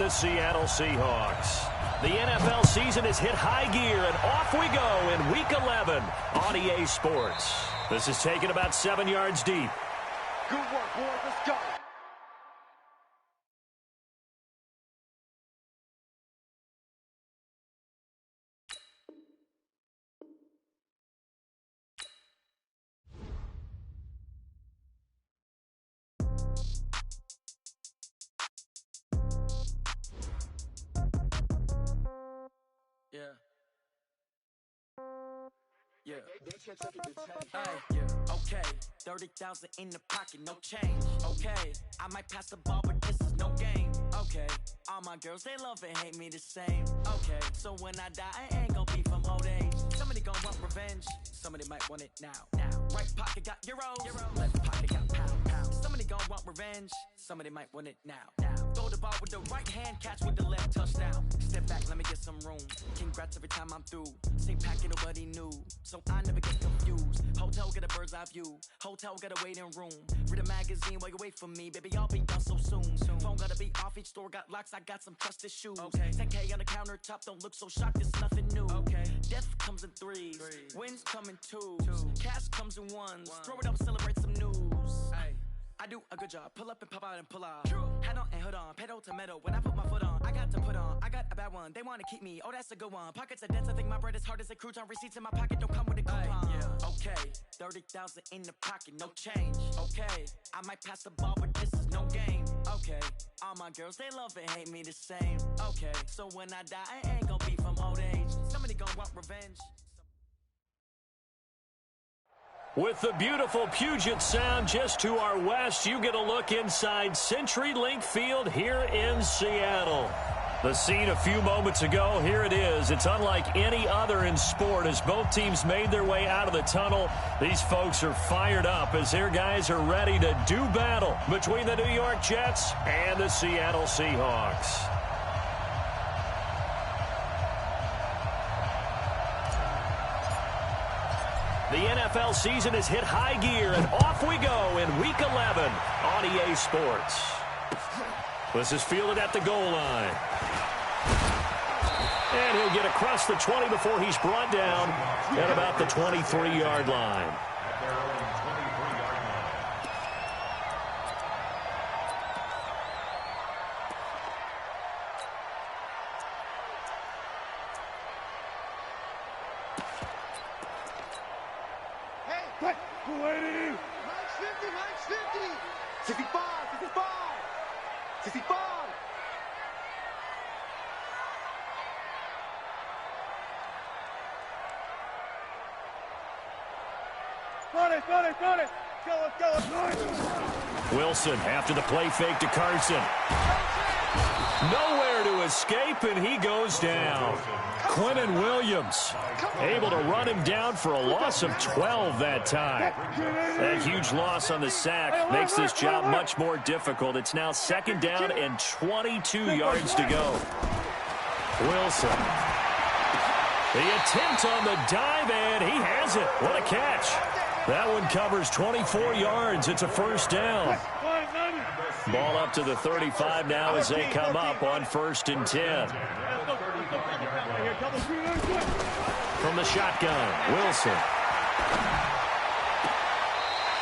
the Seattle Seahawks. The NFL season has hit high gear, and off we go in Week 11 on EA Sports. This is taken about 7 yards deep. Good work, boys. Let's go. Yeah. Okay. 30,000 in the pocket, no change. Okay. I might pass the ball, but this is no game. Okay. All my girls, they love and hate me the same. Okay. So when I die, I ain't gonna be from old age. Somebody gonna want revenge. Somebody might want it now. Right pocket got euros. Left pocket got pound. Somebody gonna want revenge. Somebody might want it now. Throw the ball with the right hand, catch with the left, touchdown. Step back, let me get some room. Congrats every time I'm through. Same packet, nobody knew. So I never get confused. Hotel get a bird's eye view. Hotel get a waiting room. Read a magazine while you wait for me. Baby, I'll be done so soon. Phone gotta be off, each store got locks. I got some trusted shoes. Okay. 10K on the countertop, don't look so shocked, it's nothing new. Okay. Death comes in threes. Wins come in twos. Cash comes in ones. Throw it up, celebrate some news. I do a good job. Pull up and pop out and pull out. Head on and hood on. Pedal to metal. When I put my foot on, I got to put on. I got a bad one. They want to keep me. Oh, that's a good one. Pockets are dense. I think my bread is hard as a crouton. Receipts in my pocket don't come with a coupon. Okay. 30,000 in the pocket. No change. Okay. I might pass the ball, but this is no game. Okay. All my girls, they love and hate me the same. Okay. So when I die, I ain't gonna be from old age. Somebody gonna want revenge. With the beautiful Puget Sound just to our west, you get a look inside CenturyLink Field here in Seattle. The scene a few moments ago, here it is. It's unlike any other in sport as both teams made their way out of the tunnel. These folks are fired up as their guys are ready to do battle between the New York Jets and the Seattle Seahawks. The NFL season has hit high gear, and off we go in Week 11 on EA Sports. This is fielded at the goal line. And he'll get across the 20 before he's brought down at about the 23-yard line. Wilson after the play fake to Carson. Nowhere to escape, and he goes down. Quinnen Williams able to run him down for a loss of 12 that time. That huge loss on the sack makes this job much more difficult. It's now 2nd down and 22 yards to go. Wilson. The attempt on the dive, and he has it. What a catch. That one covers 24 yards. It's a 1st down. Ball up to the 35 now as they come up on 1st and 10. From the shotgun, Wilson.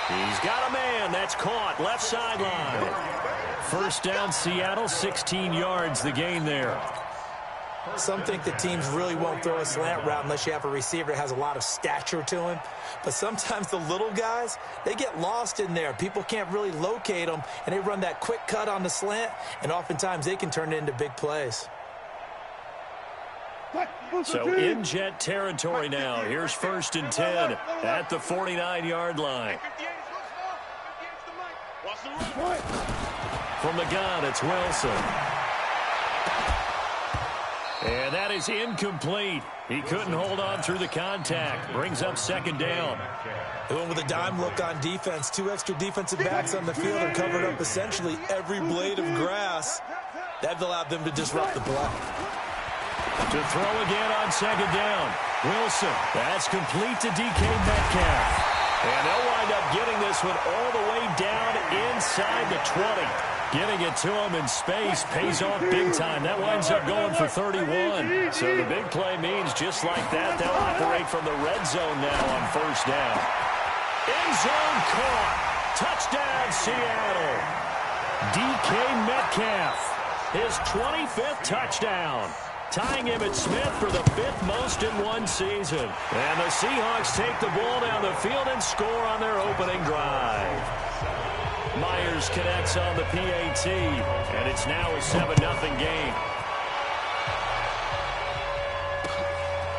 He's got a man. That's caught. Left sideline. 1st down, Seattle. 16 yards the gain there. Some think the teams really won't throw a slant route unless you have a receiver that has a lot of stature to him. But sometimes the little guys, they get lost in there. People can't really locate them, and they run that quick cut on the slant, and oftentimes they can turn it into big plays. So in Jet territory now. Here's 1st and 10 at the 49-yard line. From the gun, it's Wilson. And that is incomplete. He couldn't hold on through the contact. Brings up 2nd down. They went with a dime look on defense. 2 extra defensive backs on the field and covered up essentially every blade of grass. That allowed them to disrupt the play. To throw again on 2nd down. Wilson. That's complete to DK Metcalf. And they'll wind up getting this one all the way down inside the 20. Getting it to him in space pays off big time. That winds up going for 31. So the big play means just like that, they'll operate from the red zone now on first down. End zone caught. Touchdown, Seattle. DK Metcalf, his 25th touchdown, tying him at Smith for the 5th most in one season. And the Seahawks take the ball down the field and score on their opening drive. Myers connects on the PAT, and it's now a 7-0 game.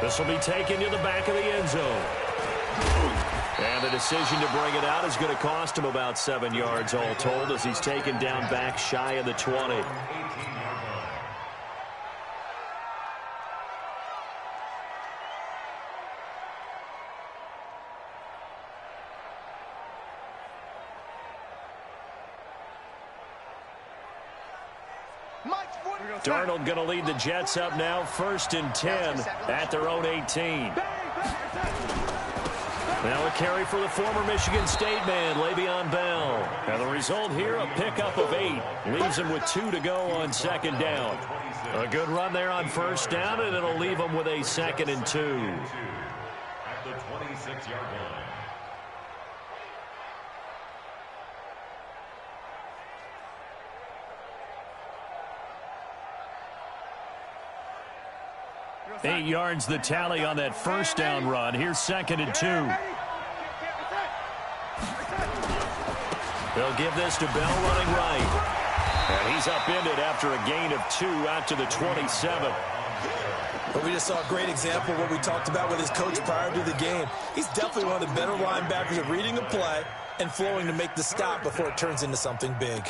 This will be taken to the back of the end zone. And the decision to bring it out is going to cost him about 7 yards all told as he's taken down back shy of the 20. Darnold going to lead the Jets up now, 1st and 10 at their own 18. Now a carry for the former Michigan State man, Le'Veon Bell. And the result here, a pickup of 8. Leaves him with 2 to go on 2nd down. A good run there on 1st down, and it'll leave him with a 2nd and 2. At the 26-yard line. Eight yards the tally on that 1st down run. Here's 2nd and 2. They'll give this to Bell running right. And he's upended after a gain of 2 out to the 27. But we just saw a great example of what we talked about with his coach prior to the game. He's definitely one of the better linebackers at reading a play and flowing to make the stop before it turns into something big.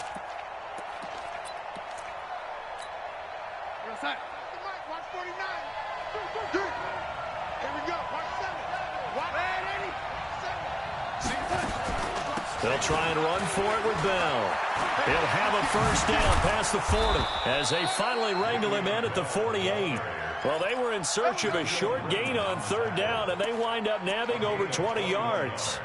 They'll try and run for it with Bell. He'll have a 1st down past the 40 as they finally wrangle him in at the 48. Well, they were in search of a short gain on 3rd down, and they wind up nabbing over 20 yards.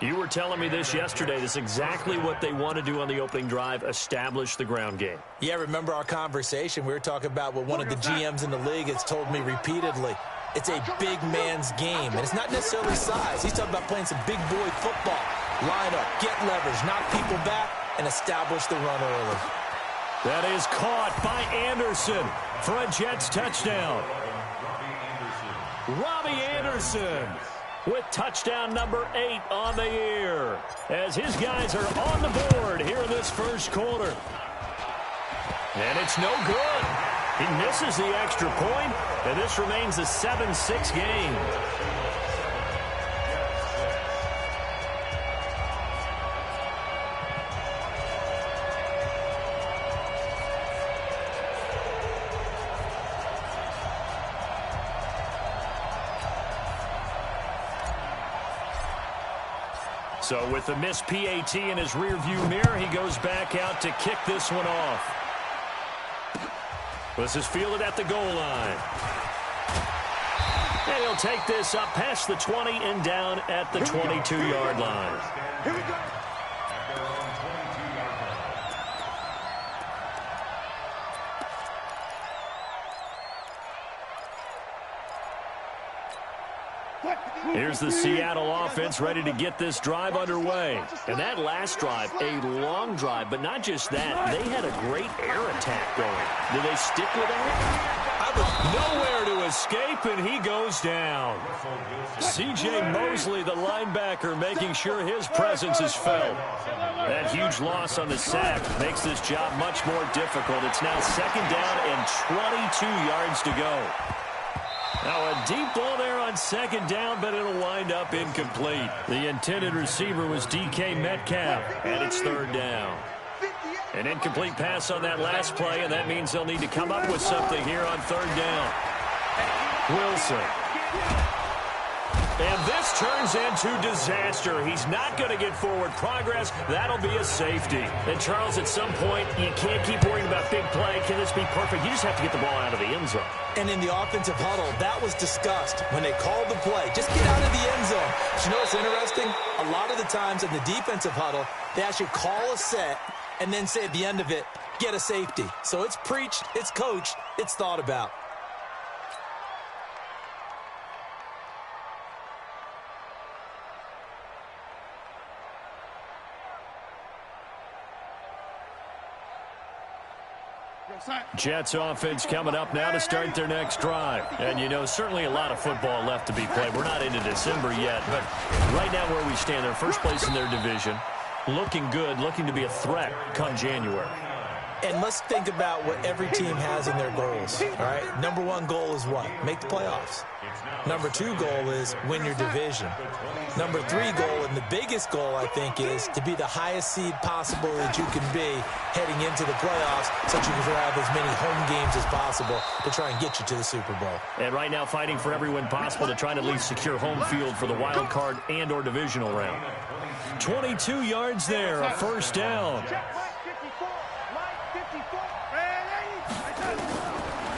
You were telling me this yesterday. This is exactly what they want to do on the opening drive, establish the ground game. Yeah, remember our conversation? We were talking about what one of the GMs in the league has told me repeatedly. It's a big man's game, and it's not necessarily size. He's talking about playing some big boy football. Line up, get leverage, knock people back, and establish the run early. That is caught by Anderson for a Jets touchdown. Robbie Anderson with touchdown number 8 on the year as his guys are on the board here in this 1st quarter. And it's no good. He misses the extra point, and this remains a 7-6 game. So with the missed PAT in his rearview mirror, he goes back out to kick this one off. This is fielded at the goal line. And he'll take this up past the 20 and down at the 22-yard line. Here we go. Here's the Seattle offense ready to get this drive underway. And that last drive, a long drive, but not just that. They had a great air attack going. Do they stick with that? Nowhere to escape, and he goes down. C.J. Mosley, the linebacker, making sure his presence is felt. That huge loss on the sack makes this job much more difficult. It's now 2nd down and 22 yards to go. Now a deep ball there on 2nd down, but it'll wind up incomplete. The intended receiver was DK Metcalf, and it's 3rd down. An incomplete pass on that last play, and that means they'll need to come up with something here on 3rd down. Wilson. And this turns into disaster. He's not going to get forward progress. That'll be a safety. And, Charles, at some point, you can't keep worrying about big play. Can this be perfect? You just have to get the ball out of the end zone. And in the offensive huddle, that was discussed when they called the play. Just get out of the end zone. But you know what's interesting? A lot of the times in the defensive huddle, they actually call a set and then say at the end of it, get a safety. So it's preached, it's coached, it's thought about. Jets offense coming up now to start their next drive. And, you know, certainly a lot of football left to be played. We're not into December yet, but right now where we stand, they're first place in their division. Looking good, looking to be a threat come January. And let's think about what every team has in their goals, all right? Number one goal is what? Make the playoffs. Number two goal is win your division. Number three goal, and the biggest goal, I think, is to be the highest seed possible that you can be heading into the playoffs so that you can have as many home games as possible to try and get you to the Super Bowl. And right now fighting for every win possible to try and at least secure home field for the wild card and or divisional round. 22 yards there, a first down.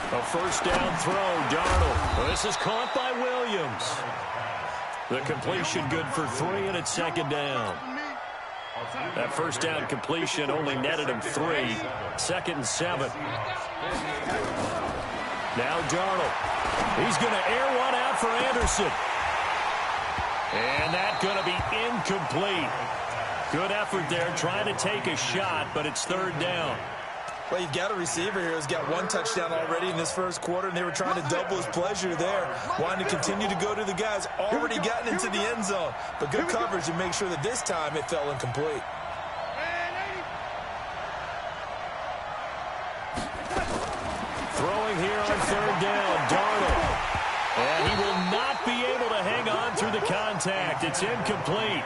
A first down throw, Darnold. This is caught by Williams. The completion good for 3, and it's second down. That first down completion only netted him 3. Second and 7. Now Darnold. He's going to air one out for Anderson. And that's going to be incomplete. Good effort there, trying to take a shot, but it's third down. Well, you've got a receiver here who's got 1 touchdown already in this first quarter, and they were trying to double his pleasure there, wanting to continue to go to the guys already gotten into the end zone. But good coverage to make sure that this time it fell incomplete. Throwing here on third down, Darnold. And he will not be able to hang on through the contact. It's incomplete.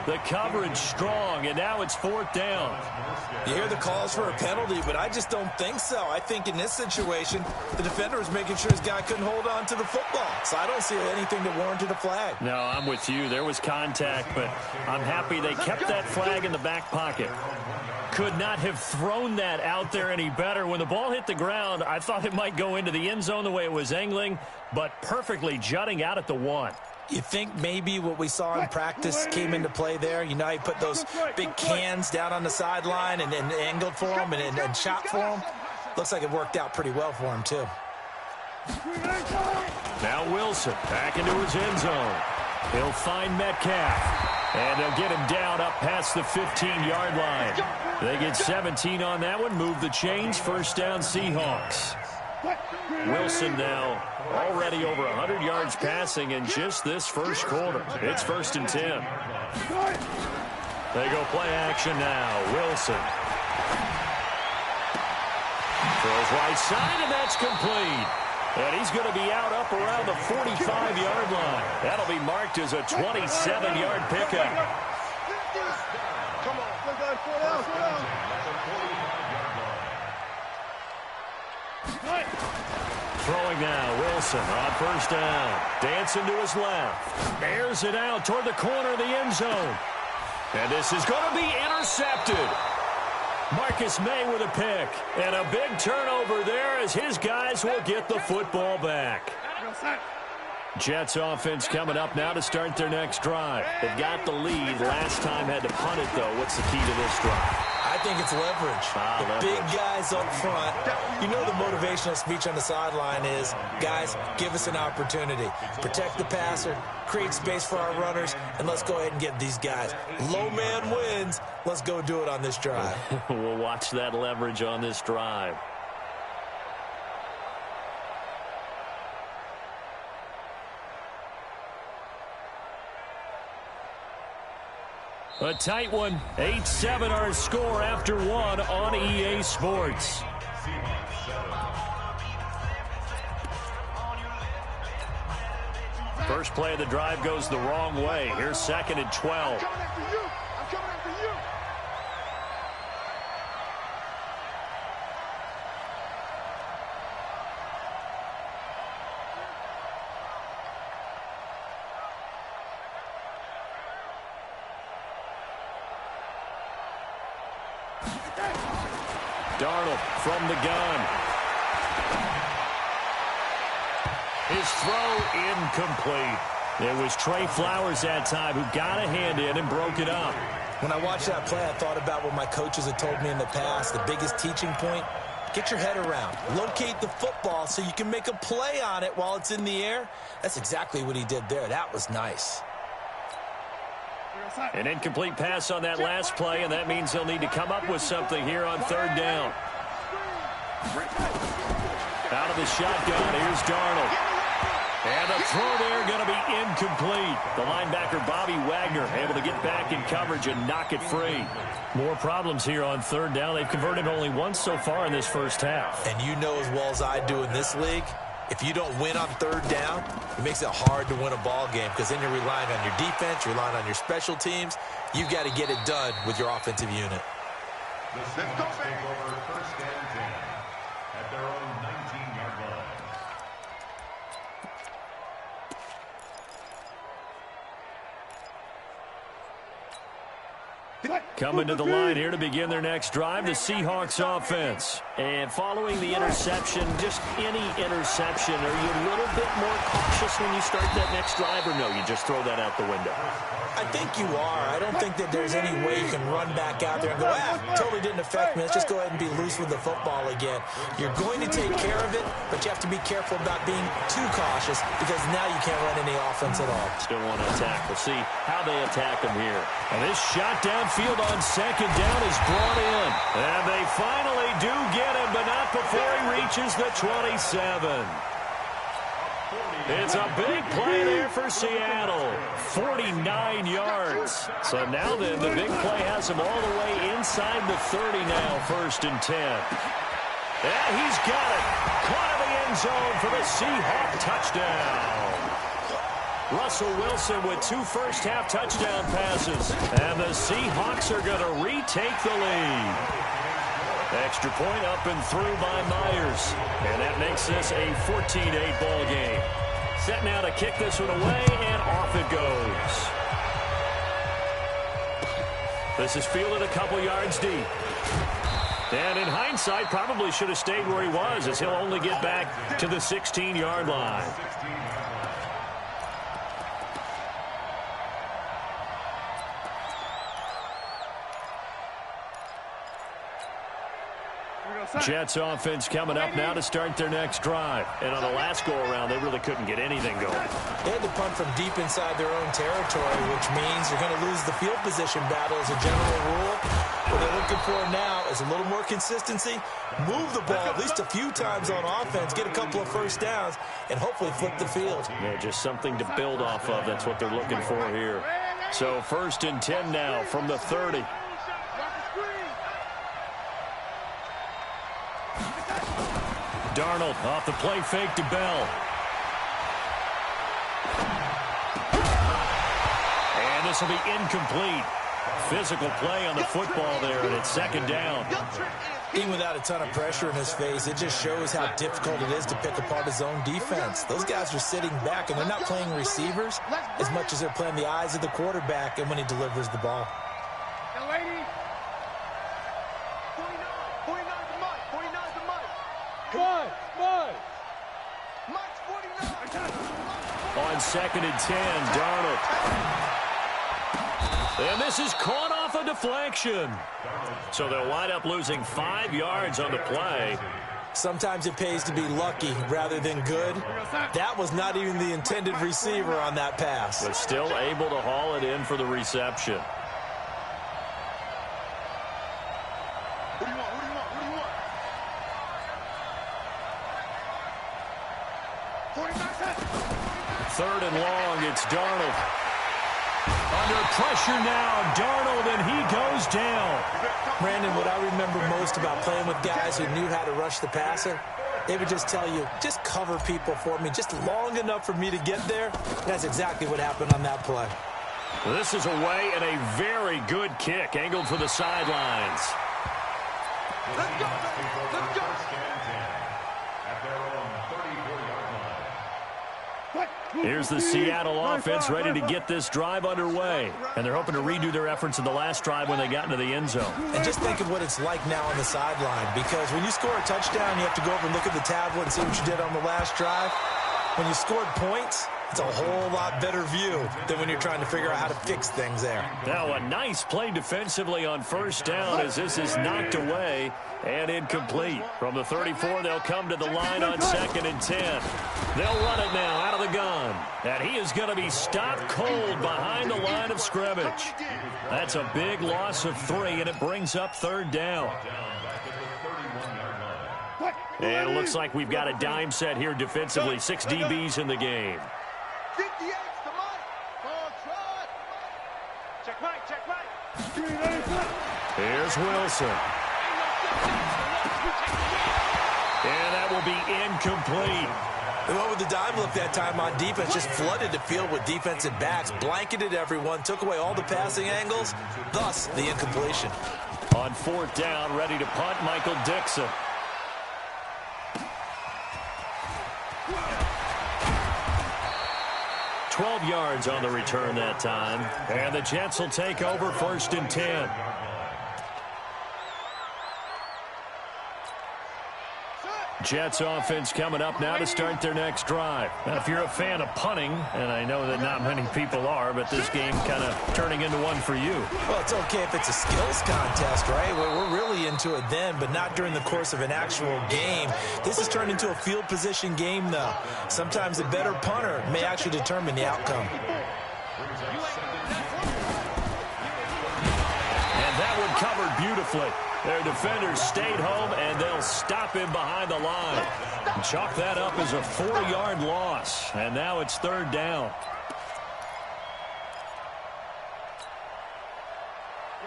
The coverage strong, and now it's fourth down. You hear the calls for a penalty, but I just don't think so. I think in this situation, the defender was making sure his guy couldn't hold on to the football. So I don't see anything that warranted a flag. No, I'm with you. There was contact, but I'm happy they kept that flag in the back pocket. Could not have thrown that out there any better. When the ball hit the ground, I thought it might go into the end zone the way it was angling, but perfectly jutting out at the 1. You think maybe what we saw in practice came into play there? You know, he put those big cans down on the sideline and angled for him and shot for him. Looks like it worked out pretty well for him, too. Now Wilson back into his end zone. He'll find Metcalf. And they'll get him down up past the 15-yard line. They get 17 on that one. Move the chains. First down, Seahawks. Wilson now already over 100 yards passing in just this first quarter. It's first and 10. They go play action now. Wilson throws right side, and that's complete. And he's going to be out up around the 45-yard line. That'll be marked as a 27-yard pickup. Come on, slow down. Throwing now, Wilson on first down. Dancing to his left. Airs it out toward the corner of the end zone. And this is going to be intercepted. Marcus May with a pick. And a big turnover there as his guys will get the football back. Jets offense coming up now to start their next drive. They've got the lead. Last time had to punt it, though. What's the key to this drive? I think it's leverage. The big guys up front. You know the motivational speech on the sideline is, guys, give us an opportunity. Protect the passer, create space for our runners, and let's go ahead and get these guys. Low man wins. Let's go do it on this drive. We'll watch that leverage on this drive. A tight one. 8-7 our score after 1 on EA Sports. First play of the drive goes the wrong way. Here's second and 12. Darnold from the gun. His throw incomplete. It was Trey Flowers that time who got a hand in and broke it up. When I watched that play, I thought about what my coaches had told me in the past. The biggest teaching point, get your head around. Locate the football so you can make a play on it while it's in the air. That's exactly what he did there. That was nice. An incomplete pass on that last play, and that means they'll need to come up with something here on third down. Out of the shotgun, here's Darnold. And the throw there going to be incomplete. The linebacker, Bobby Wagner, able to get back in coverage and knock it free. More problems here on third down. They've converted only once so far in this first half. And you know as well as I do in this league, if you don't win on third down, it makes it hard to win a ball game because then you're relying on your defense, you're relying on your special teams. You've got to get it done with your offensive unit. The Seahawks take over first and 10 at their own 19-yard line. Coming to the line here to begin their next drive, the Seahawks offense. And following the interception, just any interception, are you a little bit more cautious when you start that next drive, or no, you just throw that out the window? I think you are. I don't think that there's any way you can run back out there and go, totally didn't affect me. Let's just go ahead and be loose with the football again. You're going to take care of it, but you have to be careful about being too cautious because now you can't run any offense at all. Still want to attack. We'll see how they attack them here. And this shot downfield on second down is brought in. And they finally do get him, but not before he reaches the 27. It's a big play there for Seattle. 49 yards. So now then, the big play has him all the way inside the 30 now, first and 10. Yeah, he's got it. Caught in the end zone for the Seahawk touchdown. Russell Wilson with 2 first-half touchdown passes. And the Seahawks are going to retake the lead. Extra point up and through by Myers. And that makes this a 14-8 ball game. Set now to kick this one away, and off it goes. This is fielded a couple yards deep. And in hindsight, probably should have stayed where he was, as he'll only get back to the 16-yard line. Jets offense coming up now to start their next drive. And on the last go-around, they really couldn't get anything going. They had to punt from deep inside their own territory, which means you're going to lose the field position battle as a general rule. What they're looking for now is a little more consistency, move the ball at least a few times on offense, get a couple of first downs, and hopefully flip the field. Yeah, just something to build off of. That's what they're looking for here. So first and 10 now from the 30. Darnold off the play fake to Bell. And this will be incomplete. Physical play on the football there, and it's second down. Even without a ton of pressure in his face, it just shows how difficult it is to pick apart his own defense. Those guys are sitting back, and they're not playing receivers as much as they're playing the eyes of the quarterback and when he delivers the ball. On second and 10, Darnold. And this is caught off a deflection. So they'll wind up losing 5 yards on the play. Sometimes it pays to be lucky rather than good. That was not even the intended receiver on that pass. But still able to haul it in for the reception. Third and long, it's Darnold. Under pressure now, Darnold, and he goes down. Brandon, what I remember most about playing with guys who knew how to rush the passer, they would just tell you, just cover people for me, just long enough for me to get there. That's exactly what happened on that play. This is away and a very good kick, angled for the sidelines. Let's go! Let's go! At their own 34-yard line. Here's the Seattle offense ready to get this drive underway. And they're hoping to redo their efforts in the last drive when they got into the end zone. And just think of what it's like now on the sideline, because when you score a touchdown, you have to go over and look at the tablet and see what you did on the last drive. When you scored points, it's a whole lot better view than when you're trying to figure out how to fix things there. Now a nice play defensively on first down as this is knocked away and incomplete. From the 34, they'll come to the line on 2nd and 10. They'll run it now out of the gun. And he is going to be stopped cold behind the line of scrimmage. That's a big loss of 3, and it brings up 3rd down. And it looks like we've got a dime set here defensively. 6 DBs in the game. Here's Wilson. And that will be incomplete. They went with the dime look that time on defense, just flooded the field with defensive backs, blanketed everyone, took away all the passing angles, thus the incompletion. On 4th down, ready to punt, Michael Dixon. $12 yards on the return that time. And the Jets will take over 1st and 10. Jets offense coming up now to start their next drive. Now, if you're a fan of punting, and I know that not many people are, but this game kind of turning into one for you. Well, it's okay if it's a skills contest, right? We're really into it then, but not during the course of an actual game. This has turned into a field position game, though. Sometimes a better punter may actually determine the outcome. And that one covered beautifully. Their defenders stayed home, and they'll stop him behind the line. Chalk that up as a 4-yard loss, and now it's 3rd down.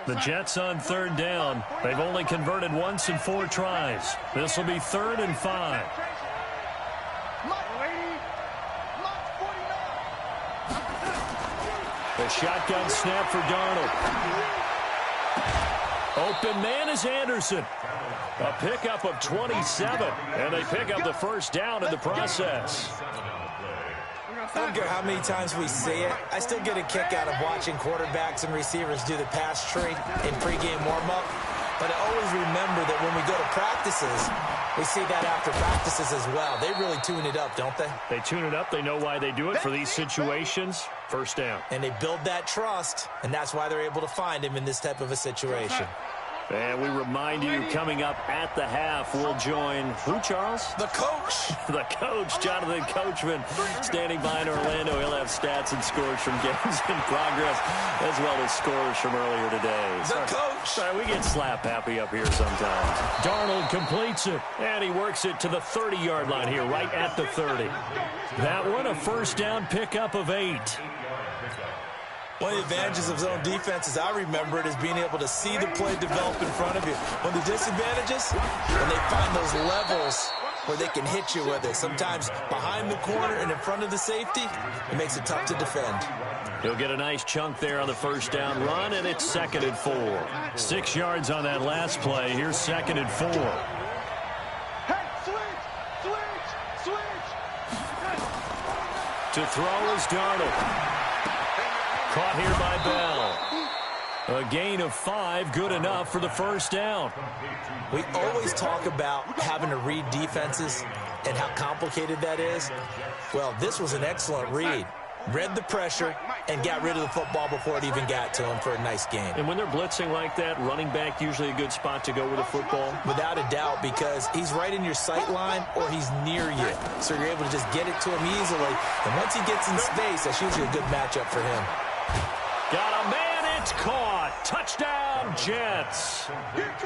The Jets on 3rd down. They've only converted once in 4 tries. This will be 3rd and 5. The shotgun snap for Darnold. Open man is Anderson. A pickup of 27, and they pick up the 1st down in the process. I don't care how many times we see it. I still get a kick out of watching quarterbacks and receivers do the pass tree in pregame warm-up. But I always remember that when we go to practices, we see that after practices as well. They really tune it up, don't they? They tune it up. They know why they do it for these situations. 1st down. And they build that trust, and that's why they're able to find him in this type of a situation. And we remind you, coming up at the half, we'll join who, Charles? The coach. The coach, Jonathan Coachman, standing by in Orlando. He'll have stats and scores from games in progress, as well as scores from earlier today. The coach. Sorry, we get slap happy up here sometimes. Darnold completes it, and he works it to the 30-yard line here, right at the 30. That one, a 1st down pickup of 8. One of the advantages of zone defense, as I remember it, is being able to see the play develop in front of you. One of the disadvantages, when they find those levels where they can hit you with it. Sometimes behind the corner and in front of the safety, it makes it tough to defend. He'll get a nice chunk there on the 1st down run, and it's 2nd and 4. 6 yards on that last play. Here's 2nd and 4. To throw is Darnold. Caught here by Bell. A gain of 5, good enough for the 1st down. We always talk about having to read defenses and how complicated that is. Well, this was an excellent read. Read the pressure and got rid of the football before it even got to him for a nice game. And when they're blitzing like that, running back usually a good spot to go with the football? Without a doubt, because he's right in your sight line or he's near you. So you're able to just get it to him easily. And once he gets in space, that's usually a good matchup for him. Got a man, it's caught. Touchdown, Jets.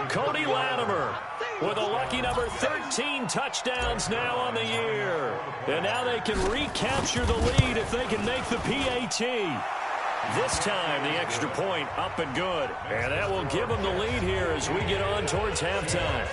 Cody Latimer with a lucky number 13 touchdowns now on the year. And now they can recapture the lead if they can make the PAT. This time, the extra point up and good. And that will give them the lead here as we get on towards halftime.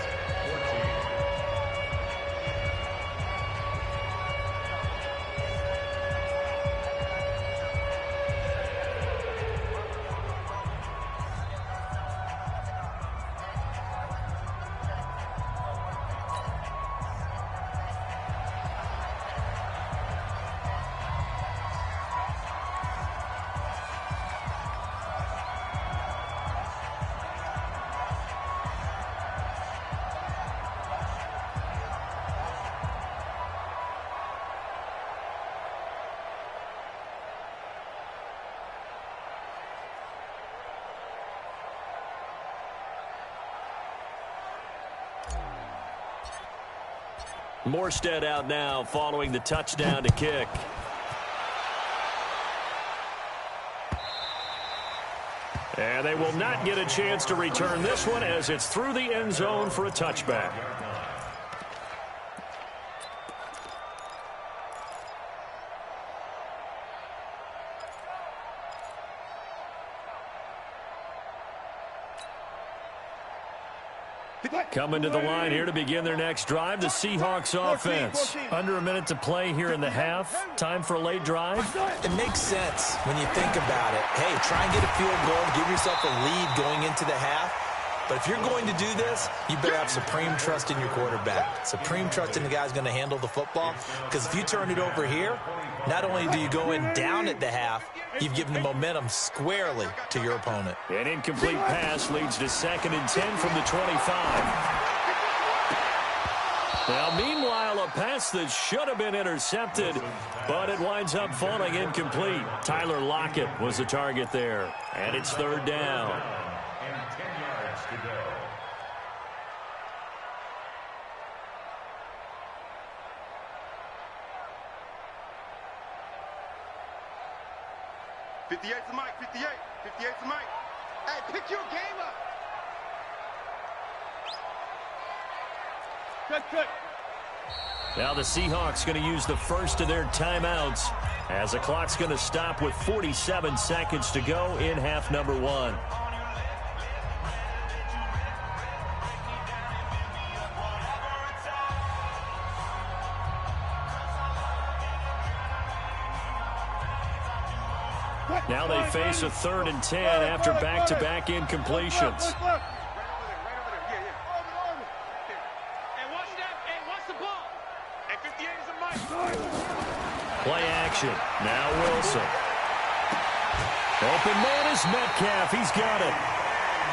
Morstead out now following the touchdown to kick. And they will not get a chance to return this one as it's through the end zone for a touchback. Coming to the line here to begin their next drive, the Seahawks offense. Under a minute to play here in the half. Time for a late drive. It makes sense when you think about it. Hey, try and get a field goal, give yourself a lead going into the half. But if you're going to do this, you better have supreme trust in your quarterback. Supreme trust in the guy who's going to handle the football. Because if you turn it over here, not only do you go in down at the half, you've given the momentum squarely to your opponent. An incomplete pass leads to 2nd and 10 from the 25. Now, meanwhile, a pass that should have been intercepted, but it winds up falling incomplete. Tyler Lockett was the target there, and it's 3rd down. And 10 yards to go. '58's the mic, 58. 58's the mic. Hey, pick your game up. Cut. Now the Seahawks going to use the first of their timeouts as the clock's going to stop with 47 seconds to go in half number 1. Now they face a 3rd and 10 after back-to-back incompletions. Play action. Now Wilson. Open man is Metcalf. He's got it.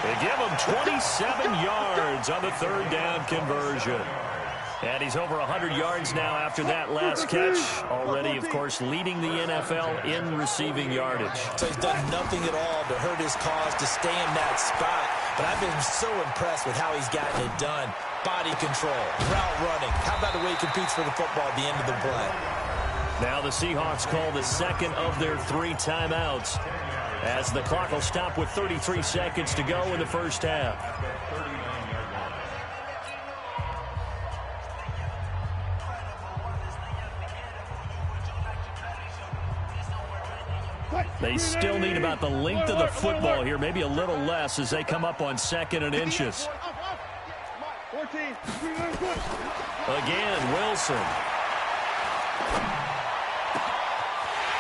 They give him 27 yards on the 3rd down conversion. And he's over 100 yards now after that last catch. Already, of course, leading the NFL in receiving yardage. So he's done nothing at all to hurt his cause to stay in that spot. But I've been so impressed with how he's gotten it done. Body control, route running. How about the way he competes for the football at the end of the play? Now the Seahawks call the 2nd of their 3 timeouts as the clock will stop with 33 seconds to go in the first half. They still need about the length of the football here, maybe a little less as they come up on 2nd and inches. Again, Wilson.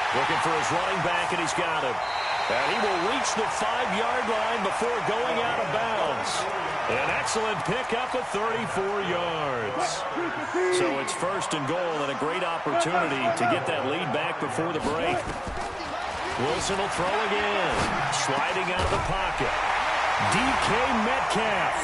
Looking for his running back, and he's got him. And he will reach the 5-yard line before going out of bounds. An excellent pickup of 34 yards. So it's 1st and goal and a great opportunity to get that lead back before the break. Wilson will throw again. Sliding out of the pocket. DK Metcalf.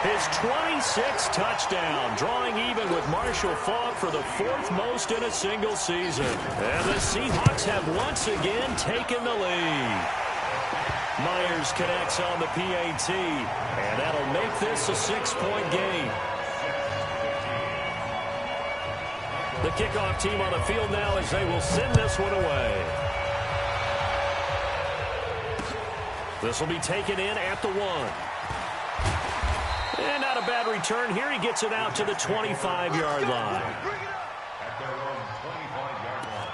His 26th touchdown, drawing even with Marshall Faulk for the 4th most in a single season. And the Seahawks have once again taken the lead. Myers connects on the PAT, and that'll make this a 6-point game. The kickoff team on the field now as they will send this one away. This will be taken in at the 1. And not a bad return here. He gets it out to the 25-yard line. At their own 25-yard line.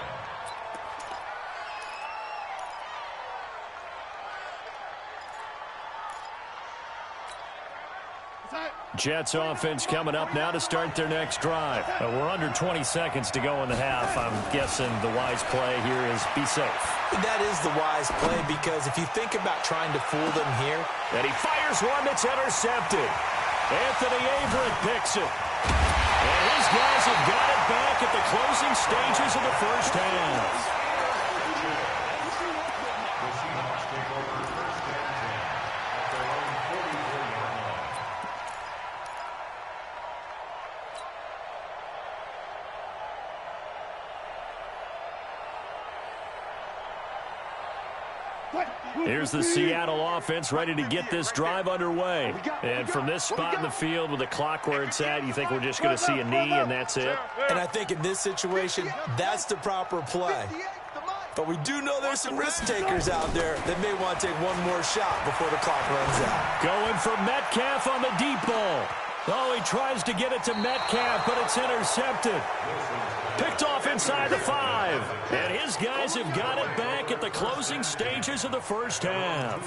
Jets offense coming up now to start their next drive. We're under 20 seconds to go in the half. I'm guessing the wise play here is be safe. That is the wise play because if you think about trying to fool them here. And he fires one that's intercepted. Anthony Averett picks it. And his guys have got it back at the closing stages of the first half. The Seahawks take over 1st and 10 at their own 44-yard line. Here's the Seattle offense ready to get this drive underway. And from this spot in the field with the clock where it's at, you think we're just going to see a knee and that's it? And I think in this situation, that's the proper play. But we do know there's some risk takers out there that may want to take one more shot before the clock runs out. Going for Metcalf on the deep ball. Oh, he tries to get it to Metcalf, but it's intercepted. Picked off inside the 5. And his guys have got it back at the closing stages of the first half.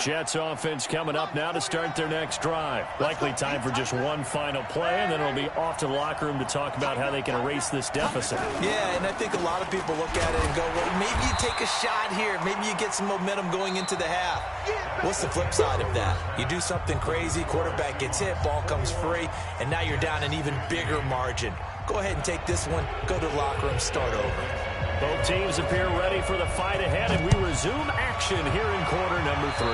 Jets offense coming up now to start their next drive. Likely time for just one final play, and then it'll be off to the locker room to talk about how they can erase this deficit. Yeah, and I think a lot of people look at it and go, well, maybe you take a shot here. Maybe you get some momentum going into the half. What's the flip side of that? You do something crazy, quarterback gets hit, ball comes free, and now you're down an even bigger margin. Go ahead and take this one, go to the locker room, start over. Both teams appear ready for the fight ahead, and we resume action here in quarter number 3.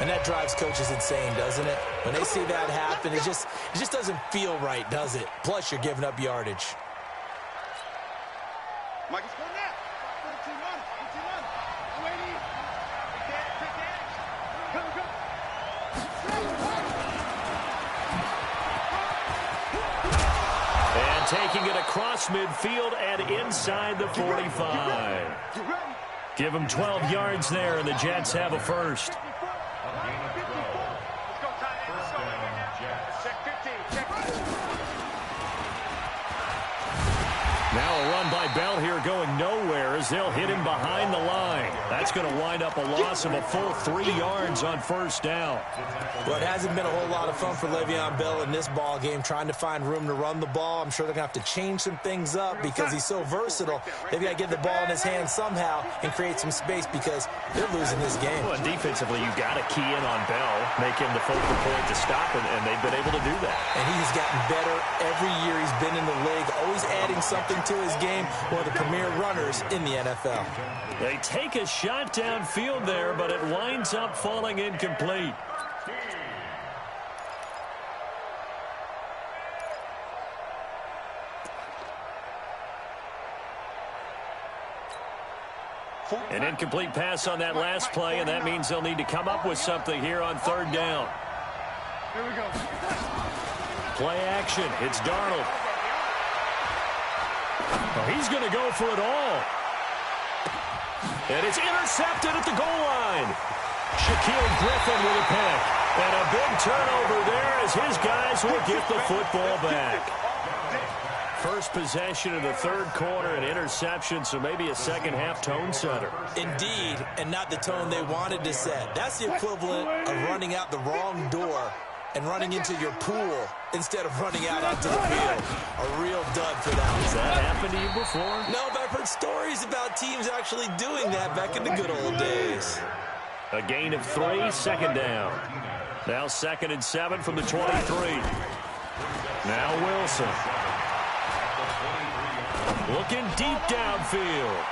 And that drives coaches insane, doesn't it? When they see that happen, it just doesn't feel right, does it? Plus, you're giving up yardage. Mike, let's go now. 14-1. Waiting. Go. And taking it across midfield and inside the 45. Give them 12 yards there, and the Jets have a first. Now a run by Bell here going nowhere as they'll hit him behind the line. That's going to wind up a loss of a full 3 yards on first down. Well, it hasn't been a whole lot of fun for Le'Veon Bell in this ball game, trying to find room to run the ball. I'm sure they're going to have to change some things up because he's so versatile. They've got to get the ball in his hands somehow and create some space because they're losing this game. Well, defensively, you've got to key in on Bell, make him the focal point to stop him, and they've been able to do that. And he's gotten better every year he's been in the league, always adding something to his game, one of the premier runners in the NFL. They take a shot downfield there, but it winds up falling incomplete. An incomplete pass on that last play, and that means they'll need to come up with something here on third down. Here we go. Play action. It's Darnold. Oh, he's going to go for it all. And it's intercepted at the goal line. Shaquille Griffin with a pick. And a big turnover there as his guys will get the football back. First possession of the third quarter, an interception, so maybe a second-half tone setter. Indeed, and not the tone they wanted to set. That's the equivalent of running out the wrong door and running into your pool instead of running out onto the field. A real dud for that one. Has that happened to you before? No, but I've heard stories about teams actually doing that back in the good old days. A gain of 3, second down. Now 2nd and 7 from the 23. Now Wilson. Looking deep downfield.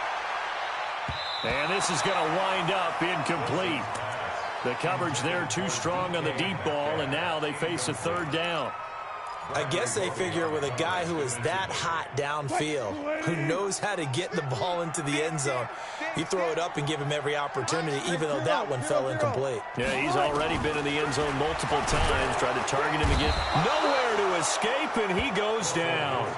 And this is going to wind up incomplete. The coverage there too strong on the deep ball, and now they face a third down. I guess they figure with a guy who is that hot downfield, who knows how to get the ball into the end zone, you throw it up and give him every opportunity, even though that one fell incomplete. Yeah, he's already been in the end zone multiple times, tried to target him again. Nowhere to escape, and he goes down.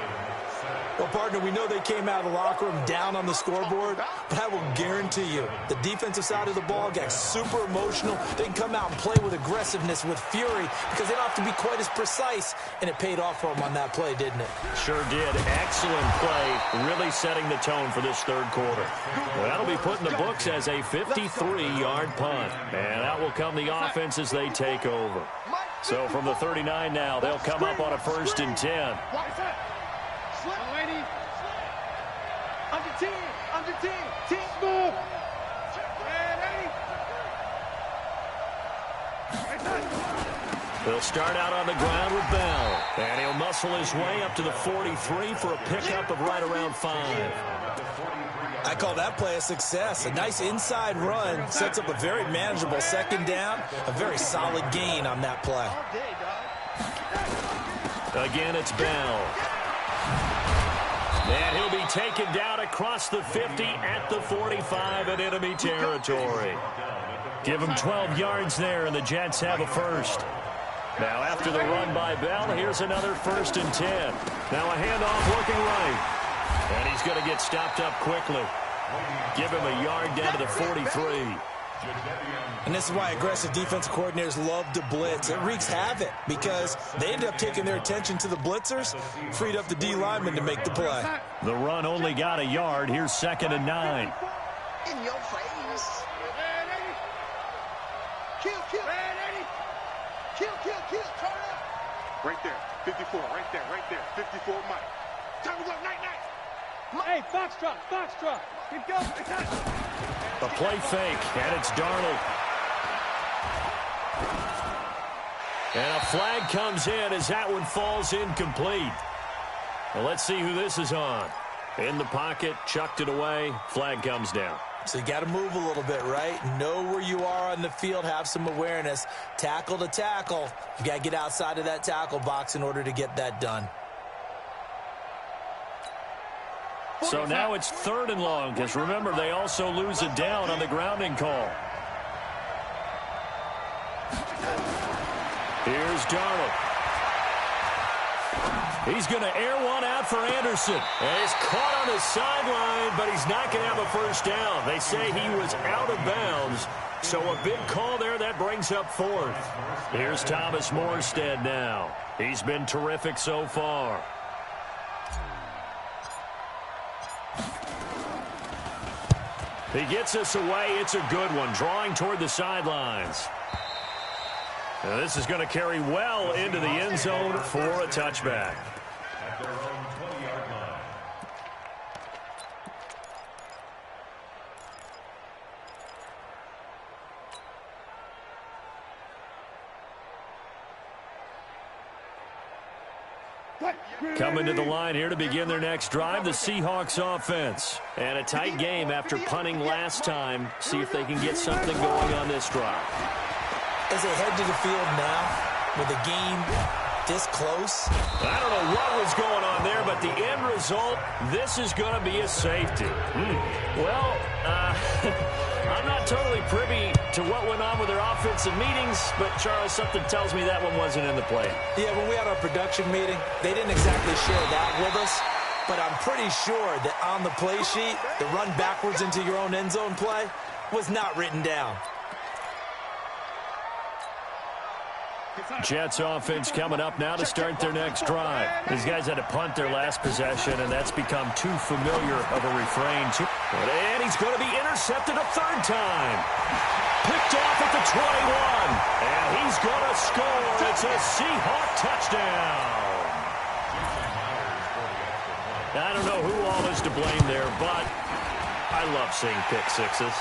Well, partner, we know they came out of the locker room down on the scoreboard, but I will guarantee you the defensive side of the ball got super emotional. They can come out and play with aggressiveness, with fury, because they don't have to be quite as precise, and it paid off for them on that play, didn't it? Sure did. Excellent play, really setting the tone for this third quarter. Well, that'll be put in the books as a 53-yard punt, and that will come the offense as they take over. So from the 39 now, they'll come up on a 1st and 10. Under team move. He'll start out on the ground with Bell. And he'll muscle his way up to the 43 for a pickup of right around 5. I call that play a success. A nice inside run sets up a very manageable second down. A very solid gain on that play. Again, it's Bell. And he'll be taken down across the 50 at the 45 in enemy territory. Give him 12 yards there, and the Jets have a first. Now, after the run by Bell, here's another 1st and 10. Now a handoff looking right. And he's going to get stopped up quickly. Give him a yard down to the 43. And this is why aggressive defensive coordinators love to blitz. It wreaks havoc because they end up taking their attention to the blitzers, freed up the D lineman to make the play. The run only got a yard. Here's 2nd and 9. In your face. Kill. Kill. Turn up. Right there. 54. Right there. 54, Mike. Time to go. Night. Hey, Foxtrot. Keep going. The play fake, and it's Darnold. And a flag comes in as that one falls incomplete. Well, let's see who this is on. In the pocket, chucked it away, flag comes down. So you got to move a little bit, right? Know where you are on the field, have some awareness. Tackle to tackle. You got to get outside of that tackle box in order to get that done. So now it's 3rd and long, because remember, they also lose a down on the grounding call. Here's Darnold. He's going to air one out for Anderson. And he's caught on the sideline, but he's not going to have a first down. They say he was out of bounds. So a big call there that brings up 4th. Here's Thomas Morstead now. He's been terrific so far. He gets us away. It's a good one, drawing toward the sidelines. Now this is going to carry well into the end zone for a touchback. At their own 20-yard line. Coming to the line here to begin their next drive, the Seahawks offense. And a tight game after punting last time. See if they can get something going on this drive. As they head to the field now, with the game this close. I don't know what was going on there, but the end result, this is going to be a safety. Well, I'm not totally privy to what went on with their offensive meetings, but, Charles, something tells me that one wasn't in the play. Yeah, when we had our production meeting, they didn't exactly share that with us, but I'm pretty sure that on the play sheet, the run backwards into your own end zone play was not written down. Jets offense coming up now to start their next drive. These guys had to punt their last possession, and that's become too familiar of a refrain. And he's going to be intercepted a 3rd time. Picked off at the 21. And he's going to score. It's a Seahawk touchdown. I don't know who all is to blame there, but I love seeing pick sixes.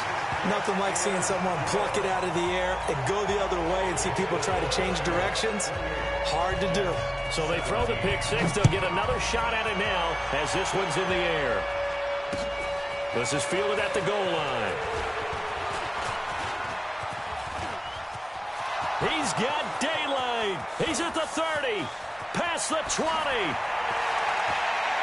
Nothing like seeing someone pluck it out of the air and go the other way and see people try to change directions. Hard to do. So they throw the pick six. They'll get another shot at it now as this one's in the air. This is fielded at the goal line. He's got daylight. He's at the 30. Past the 20.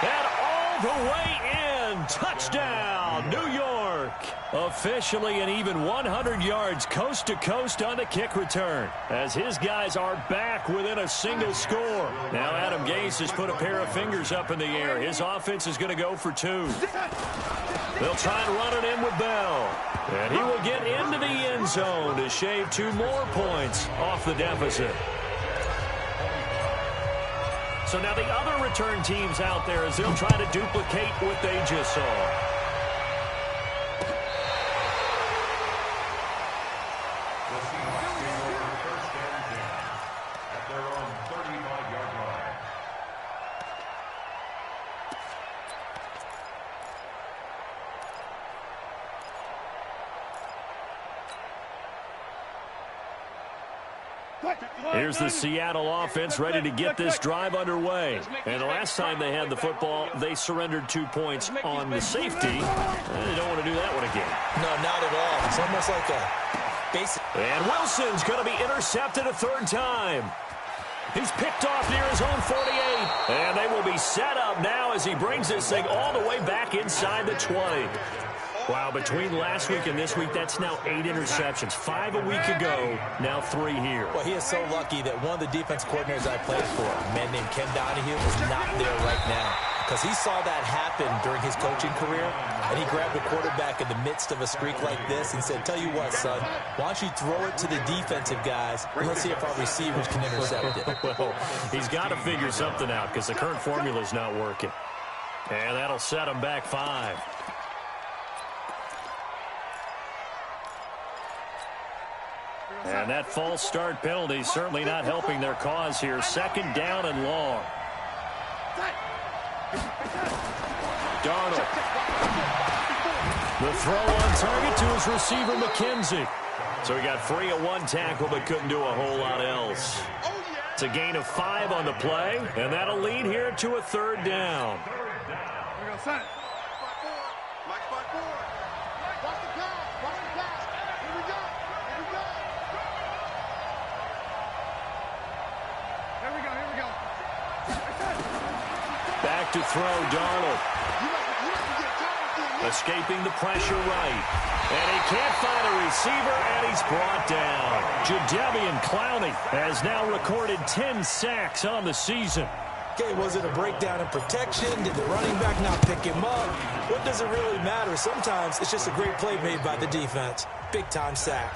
And all the way in. Touchdown, New York. Officially an even 100 yards coast to coast on the kick return as his guys are back within a single score. Now Adam Gase has put a pair of fingers up in the air. His offense is going to go for 2. They'll try and run it in with Bell. And he will get into the end zone to shave 2 more points off the deficit. So now the other return teams out there as they'll try to duplicate what they just saw. Here's the Seattle offense ready to get this drive underway. And the last time they had the football, they surrendered 2 points on the safety. They don't want to do that one again. No, not at all. It's almost like a basic. And Wilson's going to be intercepted a third time. He's picked off near his own 48. And they will be set up now as he brings this thing all the way back inside the 20. Wow, between last week and this week, that's now 8 interceptions. 5 a week ago, now 3 here. Well, he is so lucky that one of the defense coordinators I played for, a man named Ken Donahue, is not there right now. Because he saw that happen during his coaching career, and he grabbed the quarterback in the midst of a streak like this and said, tell you what, son, why don't you throw it to the defensive guys, and let's see if our receivers can intercept it. Well, he's got to figure something out because the current formula is not working. And that'll set him back 5. And that false start penalty certainly not helping their cause here. 2nd down and long. Darnold. The throw on target to his receiver, McKenzie. So he got free of 1 tackle but couldn't do a whole lot else. It's a gain of 5 on the play, and that'll lead here to a 3rd down. Back to throw, Darnold. Escaping the pressure right. And he can't find a receiver, and he's brought down. Jadeveon Clowney has now recorded 10 sacks on the season. Okay, was it a breakdown in protection? Did the running back not pick him up? What does it really matter? Sometimes it's just a great play made by the defense. Big-time sack.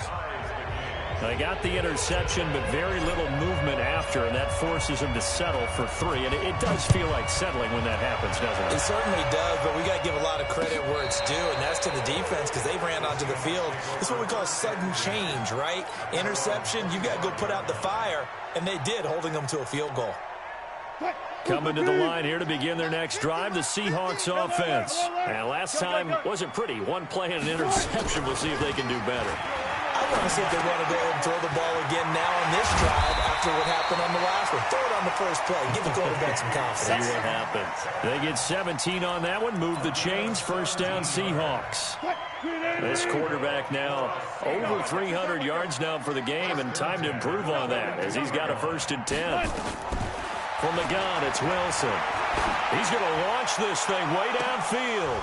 They got the interception, but very little movement after, and that forces him to settle for 3. And it does feel like settling when that happens, doesn't it? It certainly does, but we got to give a lot of credit where it's due, and that's to the defense because they ran onto the field. It's what we call sudden change, right? Interception, you got to go put out the fire, and they did, holding them to a field goal. Coming to the line here to begin their next drive, the Seahawks offense. And last time wasn't pretty. 1 play and an interception. We'll see if they can do better. I want to see if they want to go ahead and throw the ball again now on this drive after what happened on the last one. Throw it on the first play. Give the quarterback some confidence. See what happens. They get 17 on that one. Move the chains. 1st down, Seahawks. This quarterback now over 300 yards now for the game, and time to improve on that as he's got a 1st and 10. From the gun, it's Wilson. He's going to launch this thing way downfield.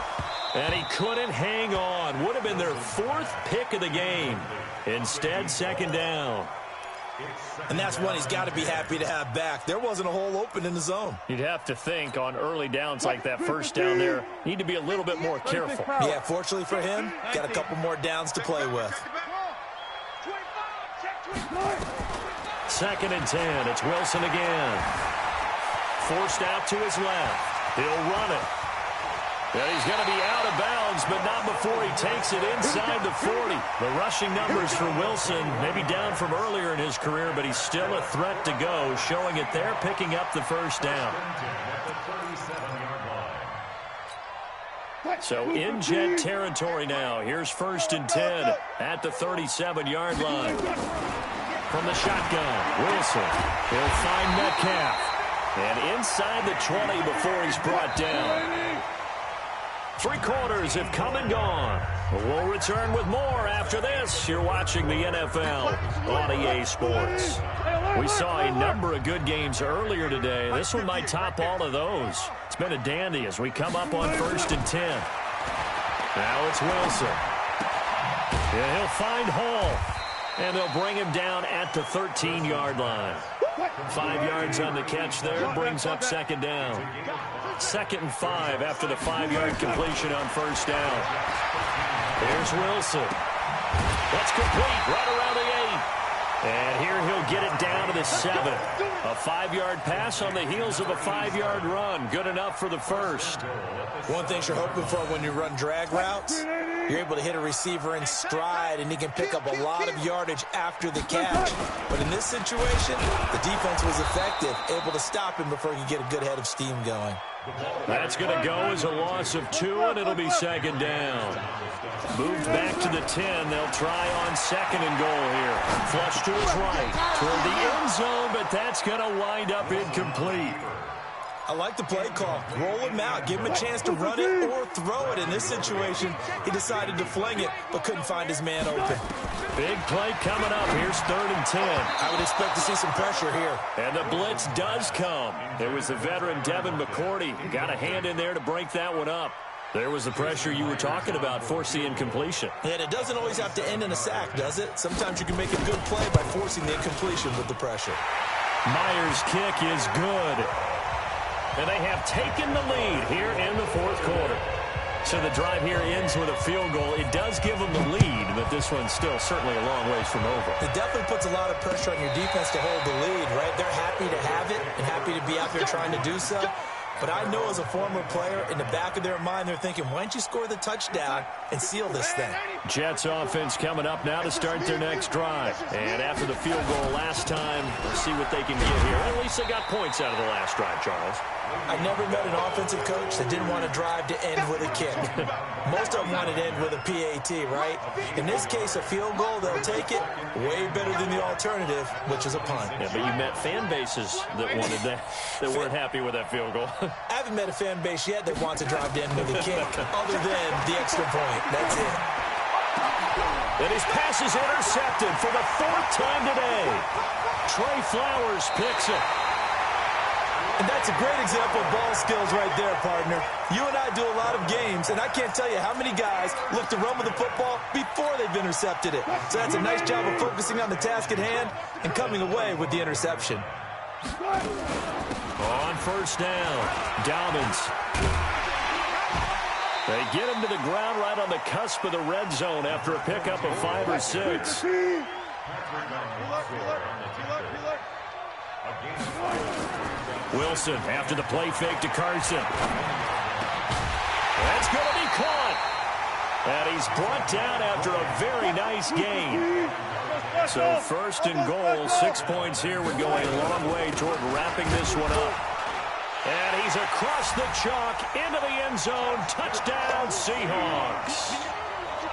And he couldn't hang on. Would have been their 4th pick of the game. Instead, 2nd down. And that's one he's got to be happy to have back. There wasn't a hole open in the zone. You'd have to think on early downs like that 1st down there, need to be a little bit more careful. Yeah, fortunately for him, got a couple more downs to play with. 2nd and 10. It's Wilson again. Forced out to his left. He'll run it. And he's going to be out of bounds, but not before he takes it inside the 40. The rushing numbers for Wilson, maybe down from earlier in his career, but he's still a threat to go, showing it there, picking up the 1st down. So in Jet territory now. Here's 1st and 10 at the 37-yard line. From the shotgun, Wilson. He'll find Metcalf. And inside the 20 before he's brought down. 3 quarters have come and gone. We'll return with more after this. You're watching the NFL on EA Sports. We saw a number of good games earlier today. This one might top all of those. It's been a dandy as we come up on 1st and 10. Now it's Wilson. And he'll find Hall. And they'll bring him down at the 13-yard line. 5 yards on the catch there, brings up 2nd down. 2nd and 5 after the 5-yard completion on 1st down. Here's Wilson. That's complete right around the 8. And here he'll get it down to the 7. A 5-yard pass on the heels of a 5-yard run. Good enough for the 1st. One thing you're hoping for when you run drag routes, You're able to hit a receiver in stride, and he can pick up a lot of yardage after the catch. But in this situation, the defense was effective, able to stop him before he could get a good head of steam going. That's going to go as a loss of 2, and it'll be second down. Moved back to the 10. They'll try on second and goal here. Flush to his right toward the end zone, but that's going to wind up incomplete. I like the play call. Roll him out. Give him a chance to run it or throw it. In this situation, he decided to fling it, but couldn't find his man open. Big play coming up. Here's 3rd and 10. I would expect to see some pressure here. And the blitz does come. There was the veteran Devin McCourty. Got a hand in there to break that one up. There was the pressure you were talking about, force the incompletion. And it doesn't always have to end in a sack, does it? Sometimes you can make a good play by forcing the incompletion with the pressure. Myers' kick is good. And they have taken the lead here in the 4th quarter. So the drive here ends with a field goal. It does give them the lead, but this one's still certainly a long ways from over. It definitely puts a lot of pressure on your defense to hold the lead, right? They're happy to have it and happy to be out there trying to do so. But I know as a former player, in the back of their mind, they're thinking, why don't you score the touchdown and seal this thing? Jets offense coming up now to start their next drive. And after the field goal last time, we'll see what they can get here. At least they got points out of the last drive, Charles. I never met an offensive coach that didn't want to drive to end with a kick. Most of them wanted to end with a PAT, right? In this case, a field goal, they'll take it way better than the alternative, which is a punt. Yeah, but you met fan bases that wanted that weren't happy with that field goal. I haven't met a fan base yet that wants to drive to end with a kick, other than the extra point. That's it. And his pass is intercepted for the 4th time today. Trey Flowers picks it. And that's a great example of ball skills right there, partner. You and I do a lot of games, and I can't tell you how many guys look to run with the football before they've intercepted it. So that's a nice job of focusing on the task at hand and coming away with the interception. On 1st down, Dobbins. They get him to the ground right on the cusp of the red zone after a pickup of 5 or 6. Wilson after the play fake to Carson. That's going to be caught. And he's brought down after a very nice gain. So 1st and goal, 6 points here. We're going a long way toward wrapping this one up. And he's across the chalk into the end zone. Touchdown, Seahawks.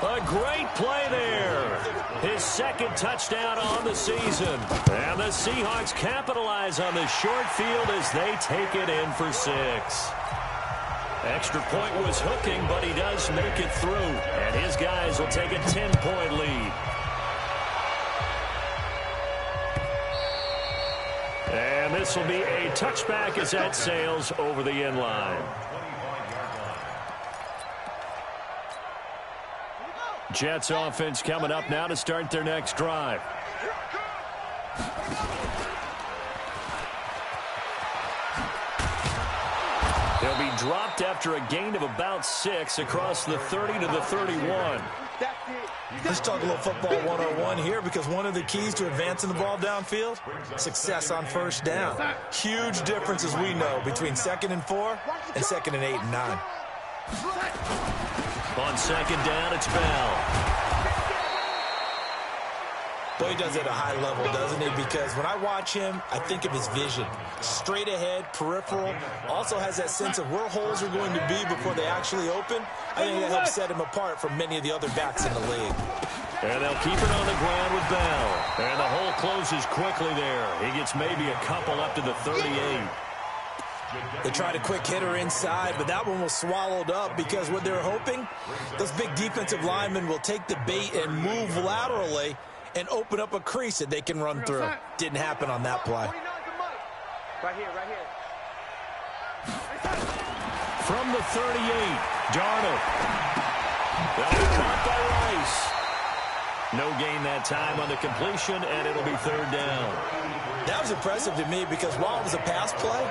A great play there. His 2nd touchdown on the season. And the Seahawks capitalize on the short field as they take it in for 6. Extra point was hooking, but he does make it through. And his guys will take a 10-point lead. And this will be a touchback as that sails over the end line. Jets offense coming up now to start their next drive. They'll be dropped after a gain of about 6 across the 30 to the 31. Let's talk a little football 101 here, because one of the keys to advancing the ball downfield, success on 1st down. Huge difference, as we know, between 2nd and 4 and 2nd and 8 and 9. On 2nd down, it's Bell. Boy, he does it at a high level, doesn't he? Because when I watch him, I think of his vision. Straight ahead, peripheral. Also has that sense of where holes are going to be before they actually open. I think that helps set him apart from many of the other backs in the league. And they'll keep it on the ground with Bell. And the hole closes quickly there. He gets maybe a couple up to the 38. They tried a quick hitter inside, but that one was swallowed up because what they're hoping, those big defensive linemen will take the bait and move laterally and open up a crease that they can run through. Didn't happen on that play. Right here, right here. From the 38, Darnold. That'll be caught by Rice. No gain that time on the completion, and it'll be 3rd down. That was impressive to me because while it was a pass play,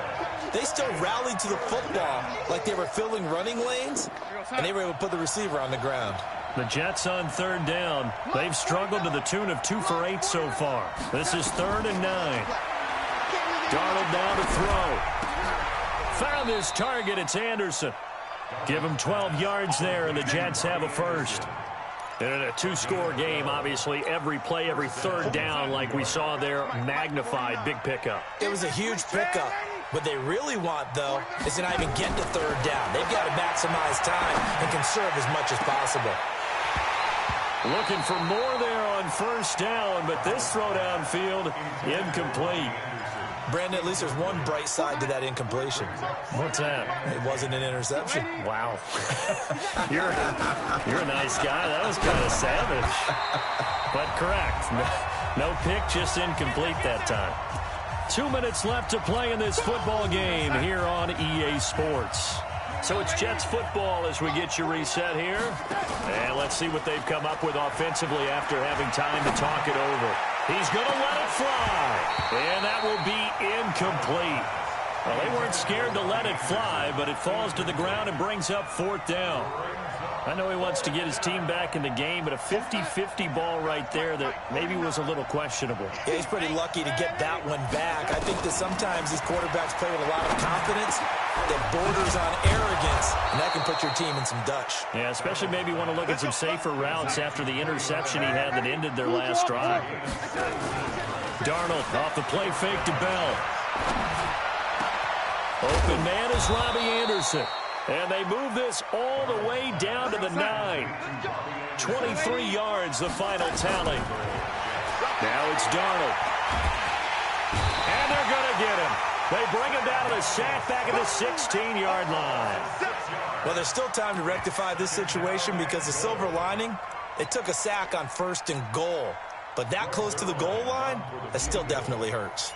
they still rallied to the football like they were filling running lanes, and they were able to put the receiver on the ground. The Jets on 3rd down. They've struggled to the tune of 2 for 8 so far. This is 3rd and 9. Darnold now to throw. Found his target. It's Anderson. Give them 12 yards there, and the Jets have a first. And in a two-score game, obviously, every play, every third down, like we saw there, magnified, big pickup. It was a huge pickup. What they really want, though, is to not even get to third down. They've got to maximize time and conserve as much as possible. Looking for more there on first down, but this throw downfield, incomplete. Brandon, at least there's one bright side to that incompletion. What's that? It wasn't an interception. Wow. You're a nice guy. That was kind of savage. But correct. No pick, just incomplete that time. 2 minutes left to play in this football game here on EA Sports. So it's Jets football as we get you reset here. And let's see what they've come up with offensively after having time to talk it over. He's going to let it fly. And that will be incomplete. Well, they weren't scared to let it fly, but it falls to the ground and brings up fourth down. I know he wants to get his team back in the game, but a 50-50 ball right there that maybe was a little questionable. Yeah, he's pretty lucky to get that one back. I think that sometimes these quarterbacks play with a lot of confidence that borders on arrogance, and that can put your team in some Dutch. Yeah, especially maybe want to look at some safer routes after the interception he had that ended their last drive. Darnold off the play fake to Bell. Open man is Robbie Anderson. And they move this all the way down to the 9. 23 yards, the final tally. Now it's Darnold. And they're going to get him. They bring him down to the sack back at the 16-yard line. Well, there's still time to rectify this situation because the silver lining, they took a sack on 1st and goal. But that close to the goal line, that still definitely hurts.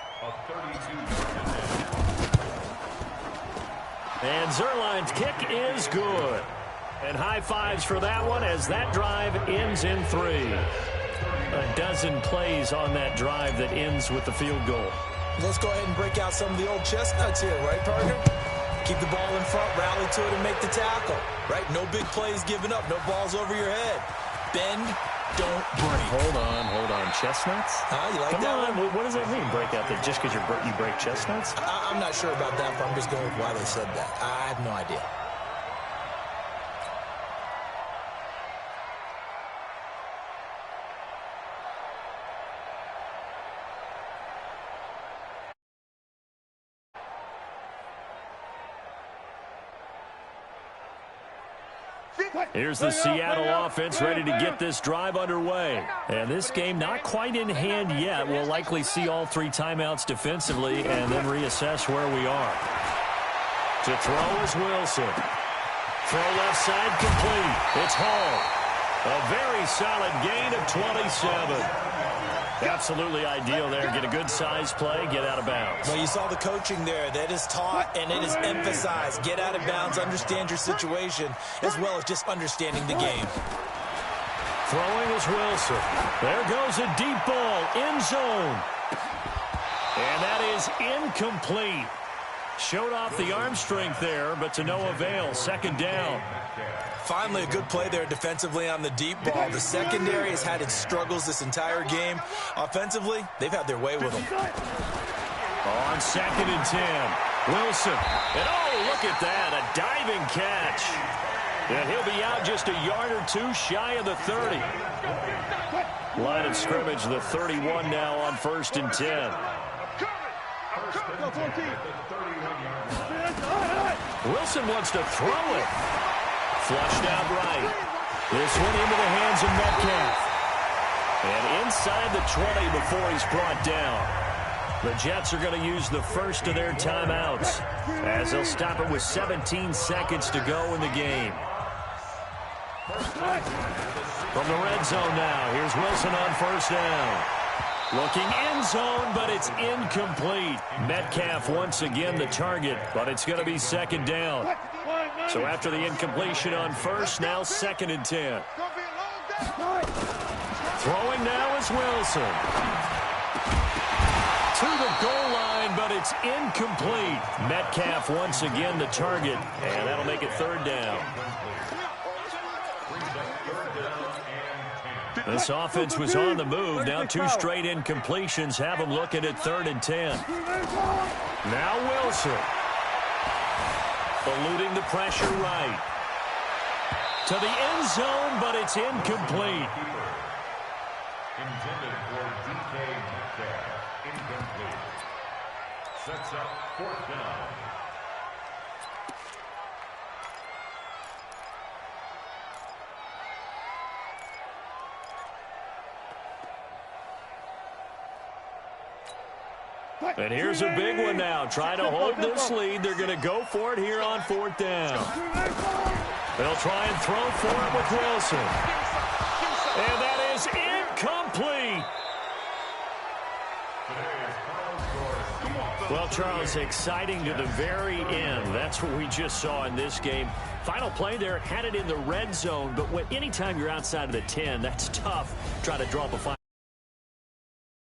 And Zerline's kick is good. And high fives for that one as that drive ends in 3. A dozen plays on that drive that ends with the field goal. Let's go ahead and break out some of the old chestnuts here, right, partner? Keep the ball in front, rally to it, and make the tackle, right? No big plays given up, no balls over your head. Bend, don't break. Hold on. Chestnuts? You like Come that on. one? What does that mean, break out that just because you break chestnuts? I'm not sure about that, but I'm just going with why they said that. I have no idea. Here's the Seattle offense ready to get this drive underway. And this game not quite in hand yet. We'll likely see all 3 timeouts defensively and then reassess where we are. To throw is Wilson. Throw left side complete. It's Hall. A very solid gain of 27. Absolutely ideal there. Get a good size play, get out of bounds. Well, you saw the coaching there. That is taught and it is emphasized. Get out of bounds, understand your situation, as well as just understanding the game. Throwing is Wilson. There goes a deep ball, end zone. And that is incomplete. Showed off the arm strength there, but to no avail. Second down. Finally, a good play there defensively on the deep ball. The secondary has had its struggles this entire game. Offensively, they've had their way with them. On 2nd and 10. Wilson. And oh, look at that. A diving catch. And he'll be out just a yard or 2 shy of the 30. Line of scrimmage, the 31 now on 1st and 10. Wilson wants to throw it. Flushed out right. This one into the hands of Metcalf. And inside the 20 before he's brought down. The Jets are going to use the first of their timeouts as they'll stop it with 17 seconds to go in the game. From the red zone now, here's Wilson on 1st down. Looking end zone, but it's incomplete. Metcalf once again the target, but it's going to be 2nd down. So after the incompletion on 1st, now 2nd and 10. Throwing now is Wilson. To the goal line, but it's incomplete. Metcalf once again the target, and that'll make it 3rd down. This offense was on the move. Now 2 straight incompletions have them looking at 3rd and 10. Now Wilson. Eluding the pressure right. To the end zone, but it's incomplete. Intended for DK Metcalf. Incomplete. Sets up 4th down. And here's a big one now. Trying to hold this lead. They're going to go for it here on 4th down. They'll try and throw for it with Wilson. And that is incomplete. Well, Charles, exciting to the very end. That's what we just saw in this game. Final play there, had it in the red zone. But anytime you're outside of the 10, that's tough. Try to draw up a final.